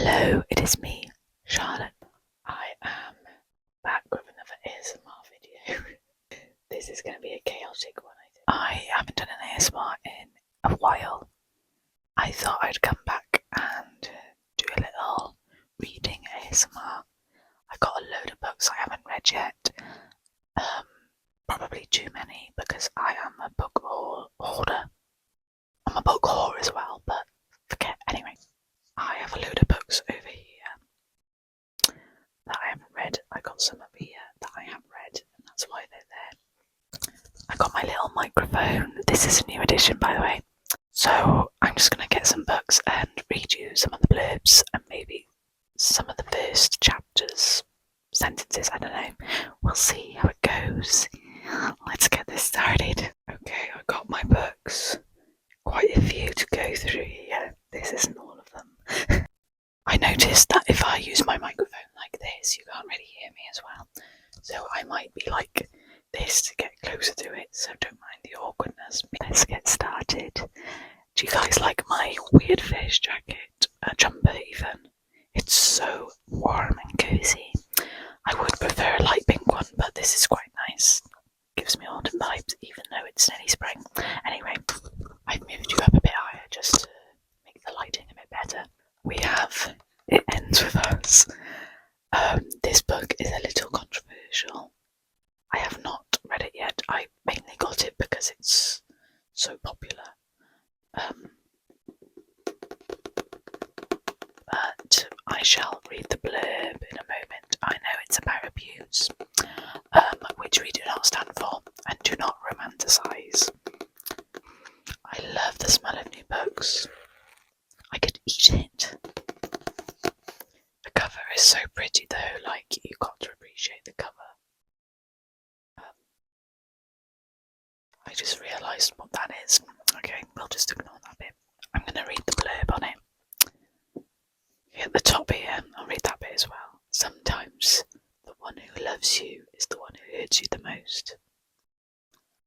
Hello, it is me, Charlotte. I am back with another ASMR video. This is going to be a chaotic one, I think. I haven't done an ASMR in a while. I thought I'd come back and do a little reading ASMR. I got a load of books I haven't read yet. Probably too many because I am a book hoarder. I'm a book whore as well, but forget. Anyway, I have a load of books over here that I haven't read. I got some over here that I have read, and that's why they're there. I got my little microphone. This is a new edition, by the way. So I'm just going to get some books and read you some of the blurbs and maybe some of the first chapters, sentences, I don't know. We'll see how it goes. Let's get this started. Okay, I got my books. Quite a few to go through here. This isn't all of them. I noticed that if I use my microphone like this, you can't really hear me as well. So I might be like this to get closer to it, so don't mind the awkwardness. Let's get started. Do you guys like my weird fish jacket? A jumper even. It's so warm and cozy. I would prefer a light pink one, but this is quite nice. Gives me autumn vibes, even though it's nearly spring. Anyway, I've moved you up a bit higher just to make the lighting a bit better. We have It Ends With Us. This book is a little controversial. I have not read it yet. I mainly got it because it's so popular. But I shall read the blurb in a moment. I know it's about abuse, which we do not stand for and do not romanticize. I love the smell of new books. I could eat it. The cover is so pretty though, like you got to appreciate the cover. I just realised what that is. Okay, we'll just ignore that bit. I'm going to read the blurb on it. At the top here, I'll read that bit as well. Sometimes the one who loves you is the one who hurts you the most.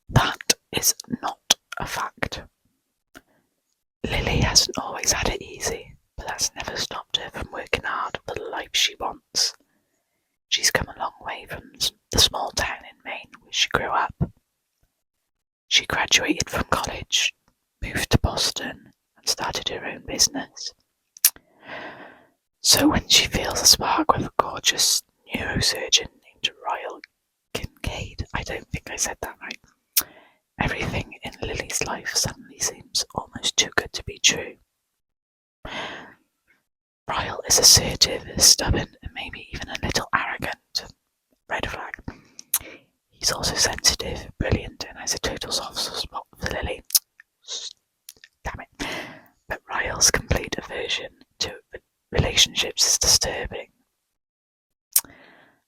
That is not a fact. Lily hasn't always had it easy, but that's never stopped her from working hard for the life she wants. She's come a long way from the small town in Maine where she grew up. She graduated from college, moved to Boston, and started her own business. So when she feels a spark with a gorgeous neurosurgeon named Ryle Kincaid, I don't think I said that right, everything in Lily's life suddenly seems almost too good to be true. Ryle is assertive, stubborn, and maybe even a little arrogant. Red flag. He's also sensitive, brilliant, and has a total soft spot for Lily. Damn it. But Ryle's complete aversion to relationships is disturbing.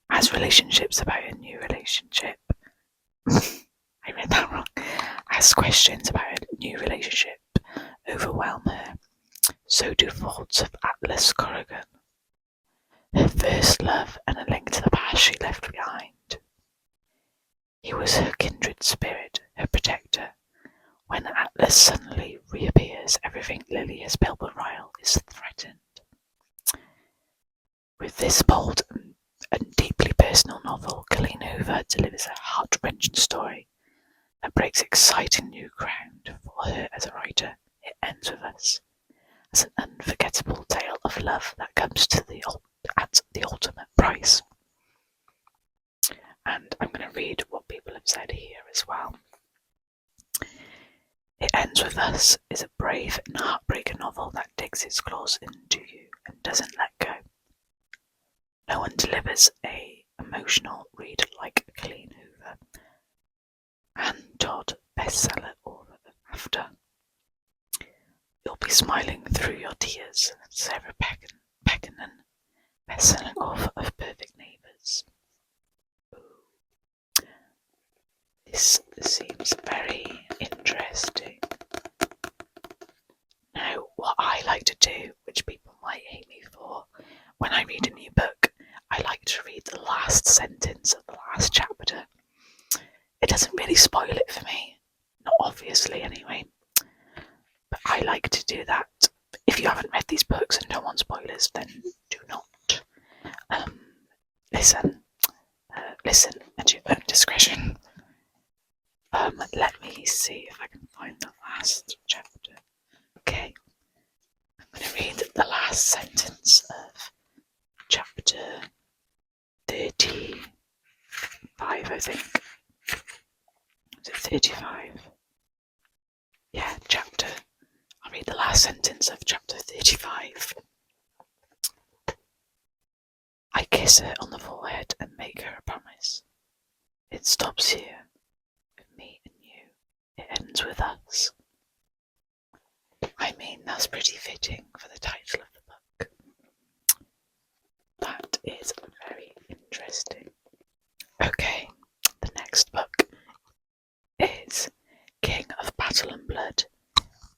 As relationships about a new relationship. I read that wrong. As questions about a new relationship overwhelm her, so do thoughts of Atlas Corrigan, her first love and a link to the past she left behind. He was her kindred spirit, her protector. When Atlas suddenly reappears, everything Lily has built with Ryle is threatened. With this bold and deeply personal novel, Colleen delivers a heart-wrenching story that breaks exciting new ground for her as a writer. It Ends With Us, as an unforgettable tale of love that comes to at the ultimate price. And I'm going to read what people have said here as well. It Ends With Us is a brave and heartbreaking novel that digs its claws into you and doesn't let go. No one delivers a emotional read like Colleen Hoover. Anne Todd, bestseller author of After. You'll be smiling through your tears. Sarah Peckinman, bestselling author of Perfect Neighbours. This seems very interesting. Now, what I like to do, which people might hate me for, when I read a new book, I like to read the last sentence of the last chapter. It doesn't really spoil it for me. Not obviously, anyway. But I like to do that. If you haven't read these books and don't want spoilers, spoilers, then do not. Listen at your own discretion. Let me see if I can find the last chapter. Okay, I'm going to read the last sentence of chapter 35, I think. Is it 35? Yeah, I'll read the last sentence of chapter 35. I kiss her on the forehead and make her a promise. It stops here, with me and you. It ends with us. I mean, that's pretty fitting for the title of the book. That is very interesting. Okay, the next book is King of Battle and Blood,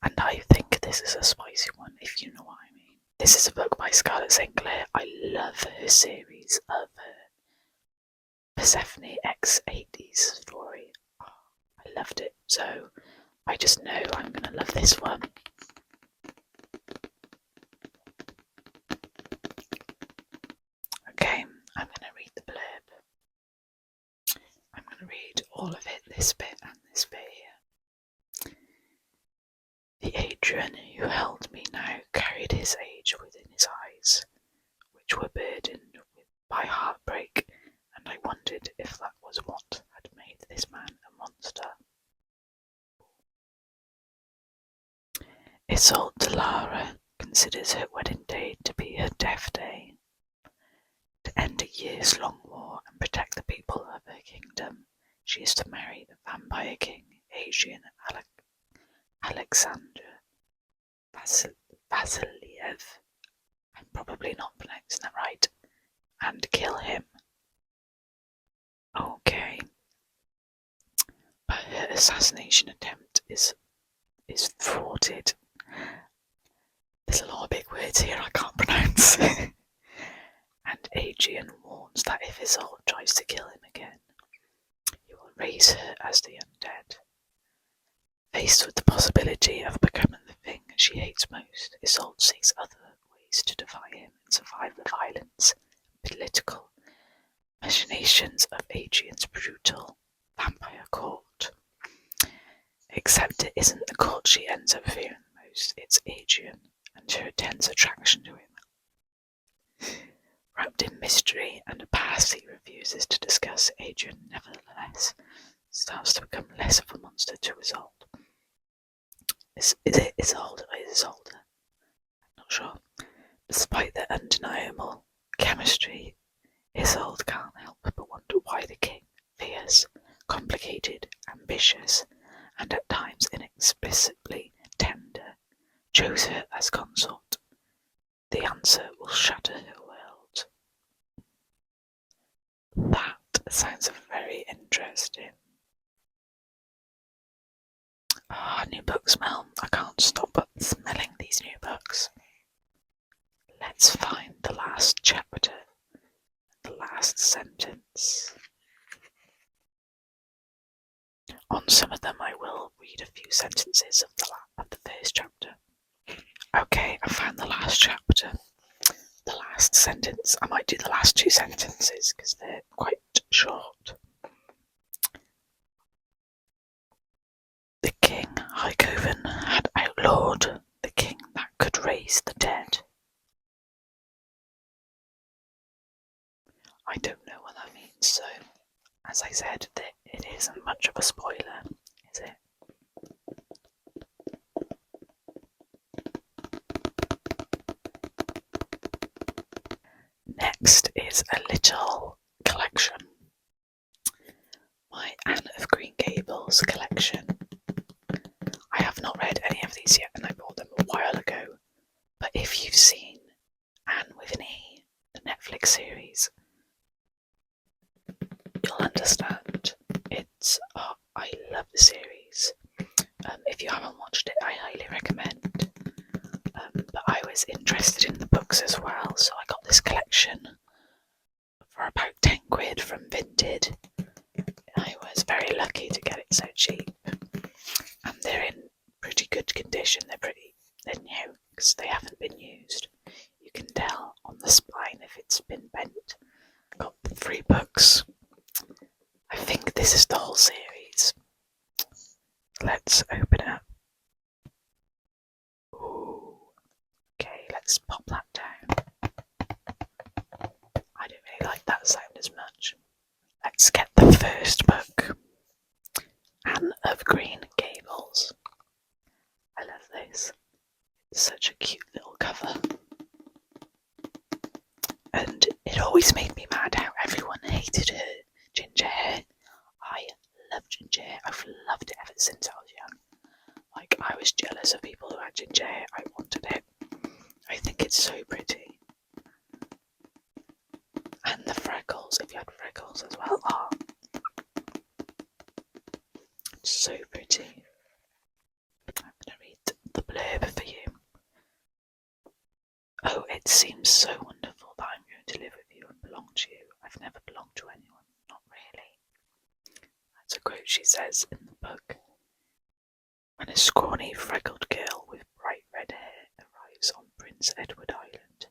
and I think this is a spicy one, if you know what I mean. This is a book by Scarlett St. Clair. I love her series of Persephone X Hades story. Oh, I loved it, so I just know I'm going to love this one. Okay, I'm going to read the blurb. I'm going to read all of it, this bit and this bit here. The Adrian who held me now carried his age within his eyes, which were burdened by heartbreak, and I wondered if that was what had made this man a monster. Isolde de Lara considers her wedding day to be her death day. To end a years-long war and protect the people of her kingdom, she is to marry the vampire king Adrian Alexander Vasiliev. I'm probably not pronouncing that right. And kill him. Okay. But her assassination attempt is thwarted. There's a lot of big words here I can't pronounce. And Adrian warns that if Isolde tries to kill him again, he will raise her as the undead. Faced with the possibility of becoming the thing she hates most, Isolde seeks other ways to defy him and survive the violence and political machinations of Adrian's brutal vampire court. Except it isn't the court she ends up fearing most, it's Adrian and her intense attraction to him. Wrapped in mystery and a past he refuses to discuss, Adrian nevertheless starts to become less of a monster to Isolde. Is it Isolde or Isolde? Not sure. Despite their undeniable chemistry, Isolde can't help but wonder why the king, fierce, complicated, ambitious, and at times inexplicably tender, chose her as consort. The answer will shatter her world. That sounds very interesting. New book smell. I can't stop but smelling these new books. Let's find the last chapter, the last sentence. On some of them I will read a few sentences of the first chapter. Okay, I found the last chapter. The last sentence. I might do the last two sentences because they're quite short. The king, Highcoven, had outlawed the king that could raise the dead. I don't know what that means, so as I said, it isn't much of a spoiler, is it? Next is a little collection. My Anne of Green Gables collection. I have not read any of these yet and I bought them a while ago, but if you've seen Anne with an E, the Netflix series, you'll understand. I love the series. If you haven't watched it, I highly recommend. But I was interested in the books as well, so I got this collection for about 10 quid from Vinted. I was very lucky to get it so cheap. And they're in pretty good condition. They're new because they haven't been used. You can tell on the spine if it's been bent. Got 3 books. I think this is the whole series. Let's open it up. Ooh. Okay, let's pop that down. I don't really like that sound as much. Let's get the first book. Anne of Green Gables. I love this. It's such a cute little cover. And it always made me mad how everyone hated her ginger hair. I love ginger hair. I've loved it ever since I was young. Like, I was jealous of people who had ginger hair. I wanted it. I think it's so pretty. And the freckles, if you had freckles as well. Oh, so pretty. I'm going to read the blurb for you. Oh, it seems so wonderful that I'm going to live with you and belong to you. I've never belonged to anyone. Not really. That's a quote she says in the book. When a scrawny, freckled girl with bright red hair arrives on Prince Edward Island,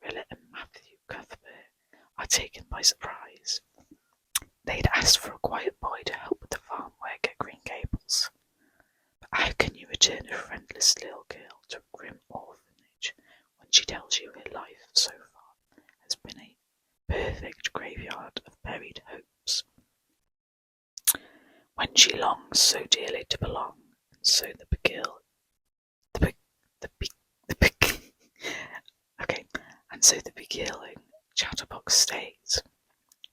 Marilla and Matthew Cuthbert are taken by surprise. They'd asked for a quiet boy to help with the farm work at Green Gables. But how can you return a friendless little girl to a grim orphanage when she tells you her life so far has been a perfect graveyard of buried hopes? When she longs so dearly to belong, and so the beguiling chatterbox stays,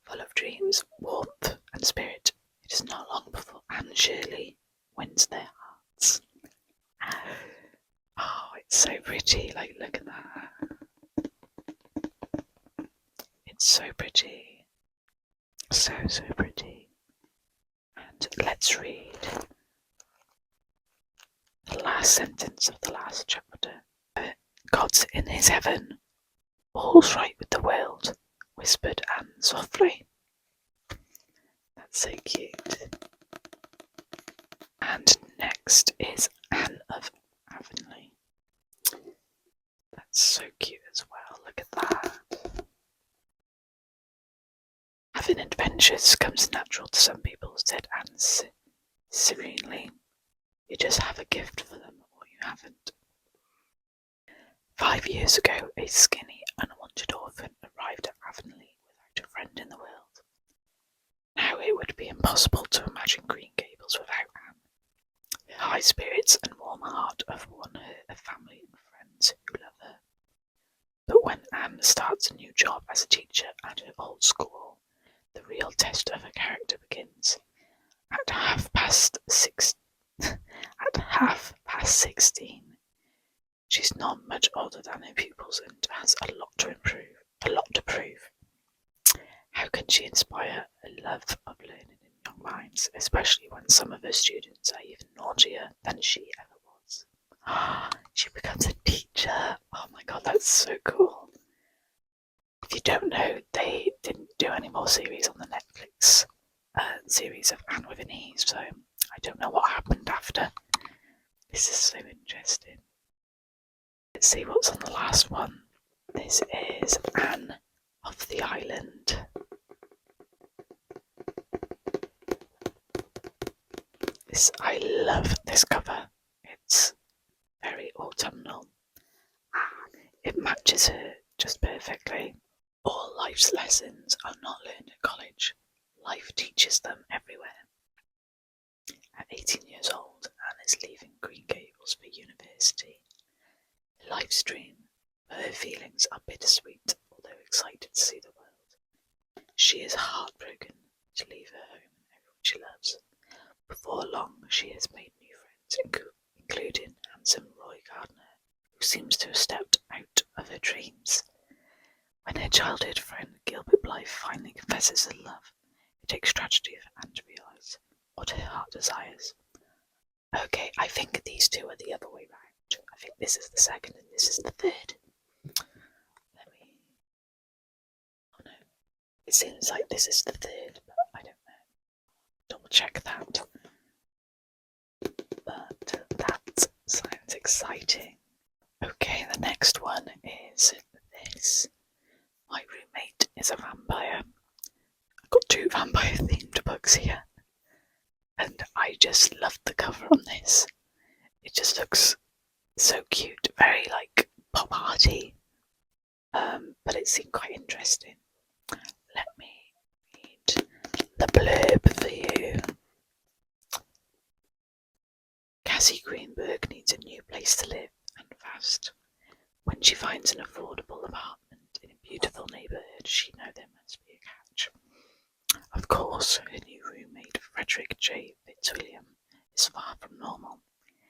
full of dreams, warmth, and spirit. It is not long before Anne Shirley wins their hearts. Oh, it's so pretty. Like, look at that. It's so pretty. So pretty. And let's read the last sentence of the last chapter. God's in his heaven. All's right with the world, whispered Anne softly. That's so cute. And next is Anne of Avonlea. That's so cute as well. Look at that. Having adventures comes natural to some people, said Anne serenely. You just have a gift for them, or you haven't. 5 years ago, a skinny, unwanted orphan arrived at Avonlea without a friend in the world. Now it would be impossible to imagine Green Gables without Anne. Her high spirits and warm heart have won her a family and friends who love her. But when Anne starts a new job as a teacher at her old school, the real test of her character begins. At half past 16, she's not much older than her pupils and has a lot to prove. How can she inspire a love of learning in young minds, especially when some of her students are even naughtier than she ever was? She becomes a teacher. Oh my god, that's so cool. If you don't know, they didn't do any more series on the Netflix series of Anne with an E, so I don't know what happened after. This is so interesting. Let's see what's on the last one. This is Anne of the Island. I love this cover. It's very autumnal. It matches her just perfectly. All life's lessons are not learned at college. Life teaches them everywhere. At 18 years old, Anne is leaving Green Gables for university. A life's dream, but her feelings are bittersweet, although excited to see the world. She is heartbroken to leave her home and everyone she loves. Before long, she has made new friends, including handsome Roy Gardner, who seems to have stepped out of her dreams. When her childhood friend Gilbert Blythe finally confesses her love, it takes tragedy for Anne to realise what her heart desires. Okay, I think these two are the other way round. I think this is the second and this is the third. Oh no. It seems like this is the third, but I don't know. Double check that. But that sounds exciting. Okay, the next one is this. My roommate is a vampire. I've got 2 vampire themed books here. And I just loved the cover on this. It just looks so cute, very like pop arty. But it seemed quite interesting. Let me read the blurb for you. Cassie Greenberg needs a new place to live, and fast. When she finds an affordable apartment in a beautiful neighbourhood, she knows there must be a catch. Of course, her new roommate, Frederick J. Fitzwilliam, is far from normal.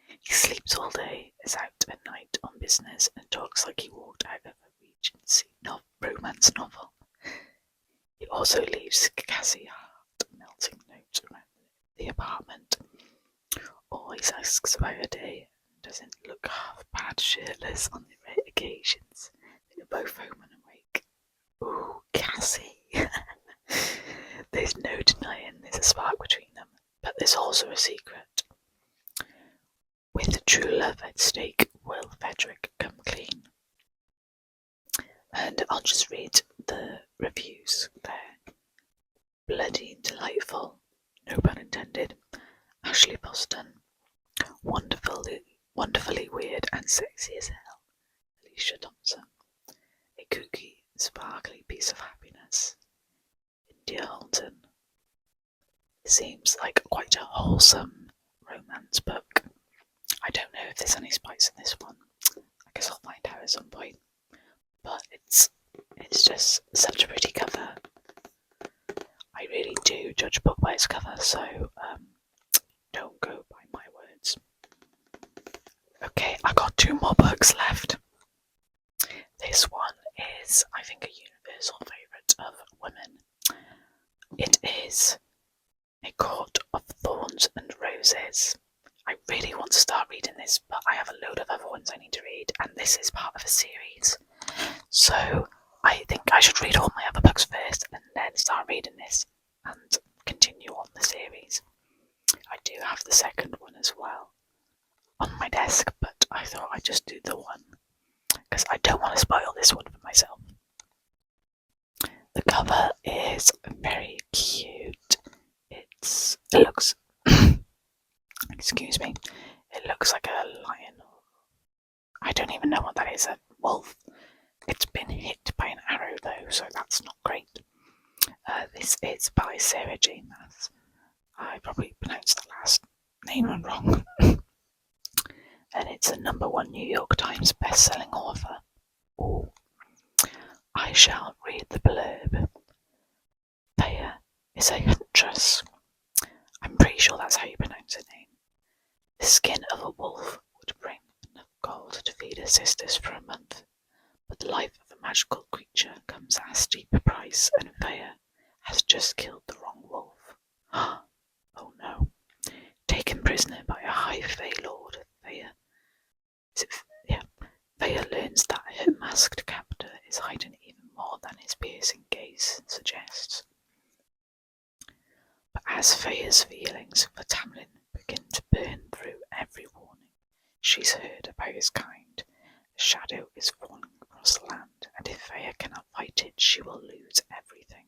He sleeps all day, is out at night on business, and talks like he walked out of a Regency romance novel. He also leaves Cassie heart-melting notes around the apartment. Always asks about her day, and doesn't look half bad shirtless on the rare occasions. They are both home and awake. Ooh, Cassie! There's no denying there's a spark between them, but there's also a secret. With true love at stake, will Frederick come clean? And I'll just read the reviews there. Bloody delightful, no pun intended. Ashley Boston. Wonderfully weird and sexy as hell. Alicia Thompson. A kooky, sparkly piece of happiness. India Holton. Seems like quite a wholesome romance book. I don't know if there's any spice in this one. I guess I'll find out at some point. But it's just such a pretty cover. I really do judge a book by its cover, so don't go by my words. Okay, I got 2 more books left. This one is, I think, a universal favourite of women. It is A Court of Thorns and Roses. I really want to start reading this, but I have a load of other ones I need to read, and this is part of a series. So I think I should read all my other books first, and then start reading this, and continue on the series. I do have the second one as well on my desk, but I thought I'd just do the one, because I don't want to spoil this one for myself. The cover is very cute. It looks excuse me, it looks like a lion. I don't even know what that is, a wolf. It's been hit by an arrow though, so that's not great. This is by Sarah J. Maas. I probably pronounced the last name wrong. And it's a #1 New York Times best-selling author. Ooh. I shall read the blurb. Thea is a huntress. I'm pretty sure that's how you pronounce her name. The skin of a wolf would bring enough gold to feed her sisters for a month, but the life of a magical creature comes at a steep price, and Thea has just killed the wrong wolf. Oh no. Taken prisoner by a high Fey lord, Thea learns that her masked captor is hiding even more than his piercing gaze suggests. But as Thea's feelings for Tamlin begin to burn through every warning she's heard about his kind, a shadow is falling across the land, and if Thea cannot fight it, she will lose everything.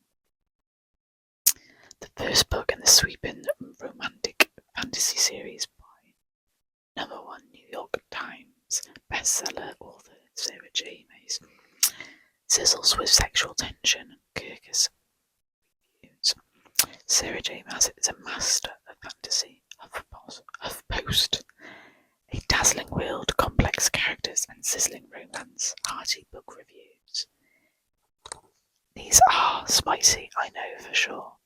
The first book in the sweeping romantic fantasy series by #1 New York Times bestseller author Sarah J. Maas sizzles with sexual tension and Kirkus reviews. Sarah J. Maas is a master of fantasy, HuffPost, a dazzling world, complex characters, and sizzling romance. Hearty book reviews. These are spicy, I know for sure.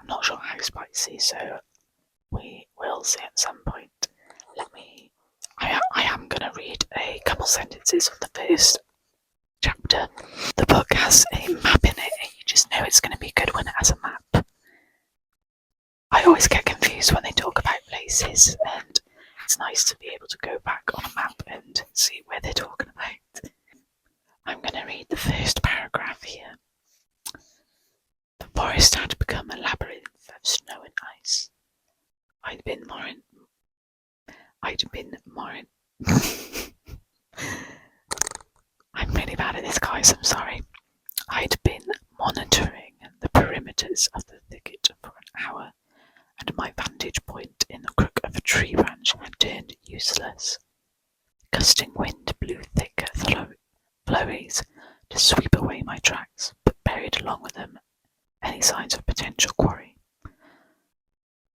I'm not sure how spicy, so we will see at some point. I am going to read a couple sentences of the first chapter. The book has a map in it, and you just know it's going to be good when it has a map. I always get confused when they talk about places, and it's nice to be able to go back on a map and see where they're talking about. I'm going to read the first paragraph here. The forest had become a labyrinth of snow and ice. I'm really bad at this. Yes, guys, I'm sorry. I'd been monitoring the perimeters of the thicket for an hour, and my vantage point in the crook of a tree branch had turned useless. Gusting wind blew thick flurries to sweep away my tracks, but buried along with them any signs of potential quarry.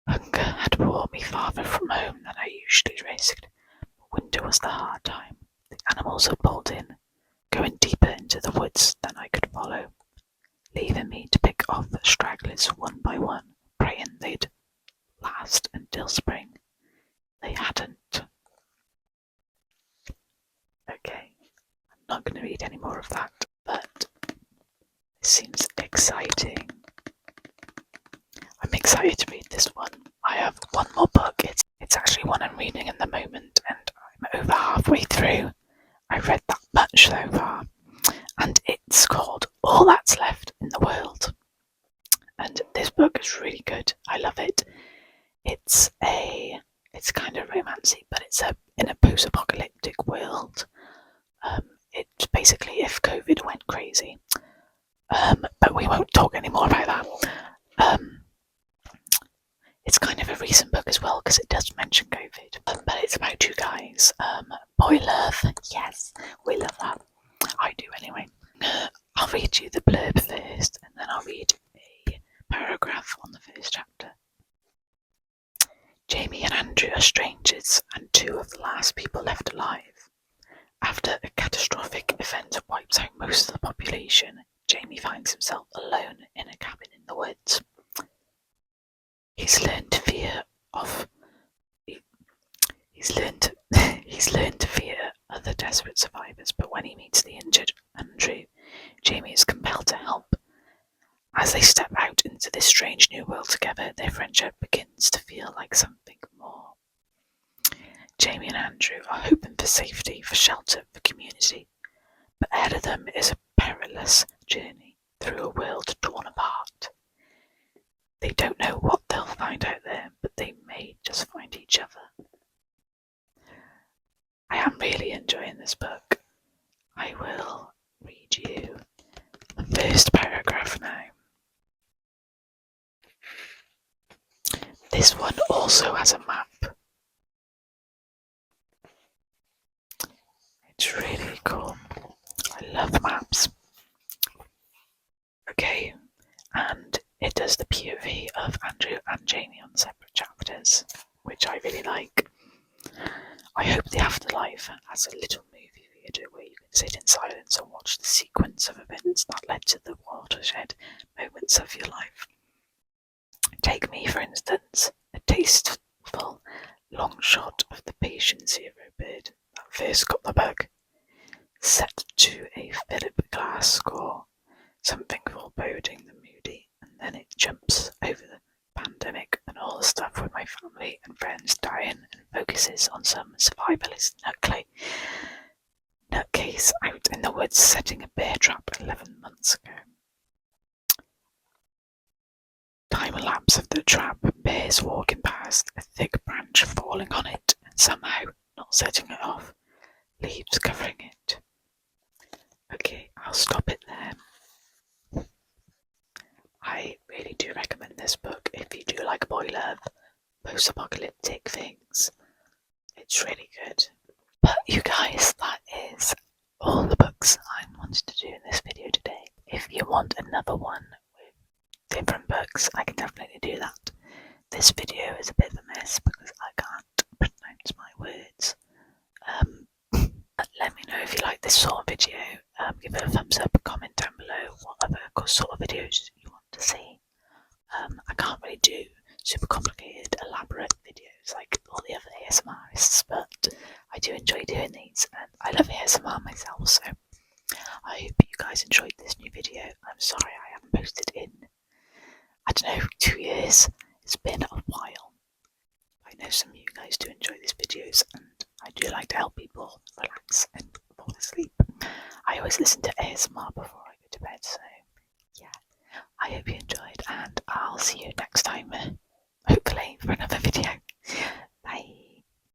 Hunger had brought me farther from home than I usually risked. Winter was the hard time. The animals had pulled in, going deeper into the woods than I could follow, leaving me to pick off the stragglers one by one, praying they'd last until spring. They hadn't. Okay, I'm not going to read any more of that, but it seems exciting. I'm excited to read this one. I have one more book. It's actually one I'm reading at the moment, and I'm over halfway through. I read that much so far, and it's called All That's Left in the World. And this book is really good. I love it. It's kind of romancy, but it's in a post-apocalyptic world. It's basically if COVID went crazy. But we won't talk any more about that. It's kind of a recent book as well because it does mention COVID. But it's about two guys. Boy love. Yes, we love that. I do anyway. I'll read you the blurb first, and then I'll read a paragraph on the first chapter. Jamie and Andrew are strangers and two of the last people left alive. After a catastrophic event wipes out most of the population, Jamie finds himself alone in a cabin in the woods. He's learned to fear other desperate survivors, but when he meets the injured Andrew, Jamie is compelled to help. As they step out into this strange new world together, their friendship begins to feel like something more. Jamie and Andrew are hoping for safety, for shelter, for community, but ahead of them is a perilous journey through a world torn apart. They don't know what they'll find out there, but they may just find each other. I am really enjoying this book. I will read you the first paragraph now. This one also has a map. It's really cool. I love maps. Okay, and it does the POV of Andrew and Jamie on separate chapters, which I really like. I hope the afterlife has a little movie theatre where you can sit in silence and watch the sequence of events that led to the watershed moments of your life. Take me, for instance, a tasteful long shot of the patient zero bird that first got the bug, set to a Philip Glass score, something foreboding the moody, and then it jumps over the pandemic and all the stuff with my family and friends dying and focuses on some survivalist nutcase out in the woods setting a bear trap 11 months ago. Time lapse of the trap, bears walking past, a thick branch falling on it, and somehow not setting it off, leaves covering it. Okay, I'll stop it there. I really do recommend this book if you do like boy love, post-apocalyptic things. It's really good. But you guys, that is all the books I wanted to do in this video today. If you want another one with different books, I can definitely do that. This video is a bit of a mess because I can't pronounce my words. Let me know if you like this sort of video. Give it a thumbs up, comment down below what other sort of videos you want to see. I can't really do super complicated, elaborate videos like all the other ASMRists, but I do enjoy doing these, and I love ASMR myself, so I hope you guys enjoyed this new video. I'm sorry I haven't posted in, 2 years. It's been a while. I know some of you guys do enjoy these videos, and I do like to help people relax and fall asleep. I always listen to ASMR before I go to bed, so yeah. I hope you enjoyed, and I'll see you next time, hopefully for another video.